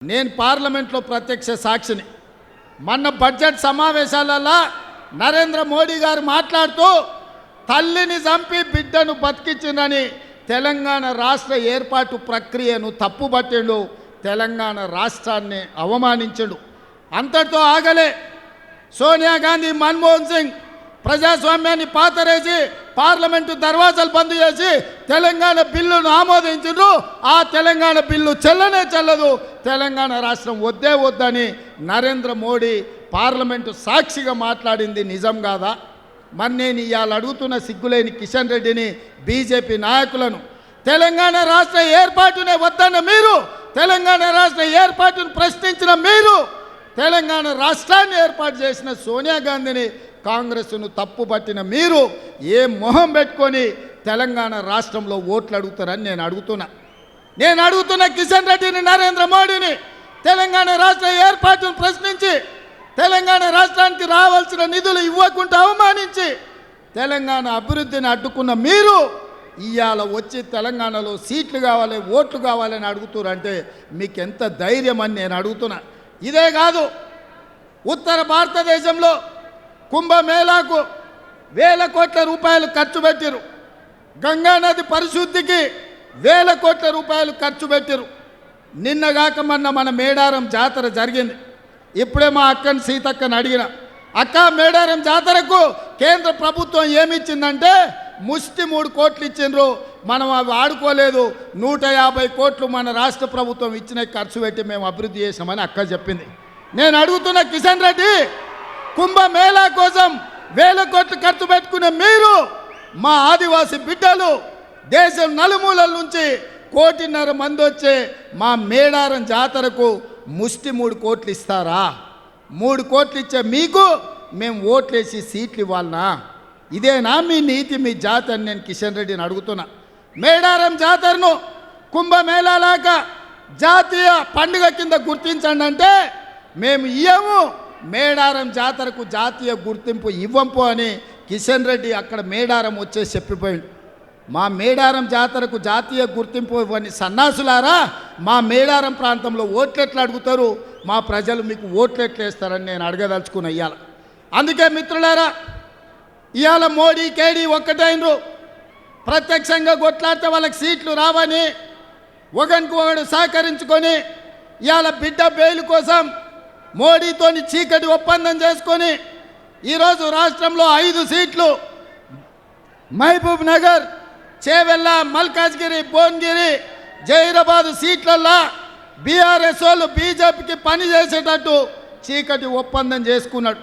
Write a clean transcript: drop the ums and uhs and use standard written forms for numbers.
నేను పార్లమెంట్లో ప్రత్యక్ష సాక్షిని. మొన్న బడ్జెట్ సమావేశాలలో నరేంద్ర మోడీ గారు మాట్లాడుతూ తల్లిని చంపి బిడ్డను బతికించిందని తెలంగాణ రాష్ట్ర ఏర్పాటు ప్రక్రియను తప్పుబట్టిండు, తెలంగాణ రాష్ట్రాన్ని అవమానించాడు. అంతటితో ఆగలే. సోనియా గాంధీ, మన్మోహన్ సింగ్ ప్రజాస్వామ్యాన్ని పాతరేసి పార్లమెంటు దర్వాజాలు బంద్ చేసి తెలంగాణ బిల్లును ఆమోదించారు. ఆ తెలంగాణ బిల్లు చెల్లనే చెల్లదు, తెలంగాణ రాష్ట్రం వద్దే వద్దని నరేంద్ర మోడీ పార్లమెంటు సాక్షిగా మాట్లాడింది నిజం కాదా? మరి నేను ఇవాళ అడుగుతున్న సిగ్గులేని కిషన్ రెడ్డిని, బీజేపీ నాయకులను, తెలంగాణ రాష్ట్ర ఏర్పాటునే వద్దన్న మీరు, తెలంగాణ రాష్ట్ర ఏర్పాటును ప్రశ్నించిన మీరు, తెలంగాణ రాష్ట్రాన్ని ఏర్పాటు చేసిన సోనియా గాంధీని, కాంగ్రెస్ను తప్పుపట్టిన మీరు ఏ మొహం పెట్టుకొని తెలంగాణ రాష్ట్రంలో ఓట్లు అడుగుతారని నేను అడుగుతున్న కిషన్ రెడ్డిని, నరేంద్ర మోడీని, తెలంగాణ రాష్ట్ర ఏర్పాటును ప్రశ్నించి తెలంగాణ రాష్ట్రానికి రావాల్సిన నిధులు ఇవ్వకుండా అవమానించి తెలంగాణ అభివృద్ధిని అడ్డుకున్న మీరు ఇవాళ వచ్చి తెలంగాణలో సీట్లు కావాలి, ఓట్లు కావాలని అడుగుతారంటే మీకు ఎంత ధైర్యం అని నేను అడుగుతున్నా. ఇదే కాదు, ఉత్తర భారతదేశంలో కుంభమేళాకు వేల కోట్ల రూపాయలు ఖర్చు పెట్టారు. గంగానది పరిశుద్ధికి వేల కోట్ల రూపాయలు ఖర్చు పెట్టారు. నిన్నగాక మొన్న మన మేడారం జాతర జరిగింది. ఇప్పుడే మా అక్కని సీతక్కని అడిగిన, అక్క మేడారం జాతరకు కేంద్ర ప్రభుత్వం ఏమిచ్చిందంటే ముష్టి 3 కోట్లు ఇచ్చిండ్రు, మనం అవి ఆడుకోలేదు, 150 కోట్లు మన రాష్ట్ర ప్రభుత్వం ఇచ్చిన ఖర్చు పెట్టి మేము అభివృద్ధి చేసామని అక్క చెప్పింది. నేను అడుగుతున్న కిషన్ రెడ్డి, కుంభమేళా కోసం వేల కోట్లు ఖర్చు పెట్టుకునే మీరు మా ఆదివాసీ బిడ్డలు దేశం నలుమూలల నుంచి 1.5 కోటి మంది వచ్చే మా మేడారం జాతరకు ముష్టి 3 కోట్లు ఇస్తారా? 3 కోట్లు ఇచ్చే మీకు మేము ఓట్లేసి సీట్లు ఇవ్వాలనా? ఇదేనా మీ నీతి, మీ జాతి అని నేను కిషన్ రెడ్డిని అడుగుతున్నా. మేడారం జాతరను కుంభమేళాలాగా జాతీయ పండుగ కింద గుర్తించండి అంటే మేము ఇవ్వము, మేడారం జాతరకు జాతీయ గుర్తింపు ఇవ్వంపు అని కిషన్ రెడ్డి అక్కడ మేడారం వచ్చేసి చెప్పిపోయింది. మా మేడారం జాతరకు జాతీయ గుర్తింపు ఇవ్వని సన్నాసులారా, మా మేడారం ప్రాంతంలో ఓట్లెట్లు అడుగుతారు, మా ప్రజలు మీకు ఓట్లెట్లు వేస్తారని నేను అడగదలుచుకున్న ఇవాళ. అందుకే మిత్రులారా, ఇవాళ మోడీ కేడీ ఒక్కటైనరు. ప్రత్యక్షంగా కొట్లాడితే వాళ్ళకి సీట్లు రావని ఒకరికి ఒకడు సహకరించుకొని ఇవాళ బిడ్డ బెయిల్ కోసం మోడీతోని చీకటి ఒప్పందం చేసుకొని ఈరోజు రాష్ట్రంలో 5 సీట్లు మహబూబ్ నగర్, చేవెళ్ళ, మల్కాజ్గిరి, భువనగిరి, జహీరాబాద్ సీట్లల్లో బీఆర్ఎస్ వాళ్ళు బీజేపీకి పని చేసేటట్టు చీకటి ఒప్పందం చేసుకున్నాడు.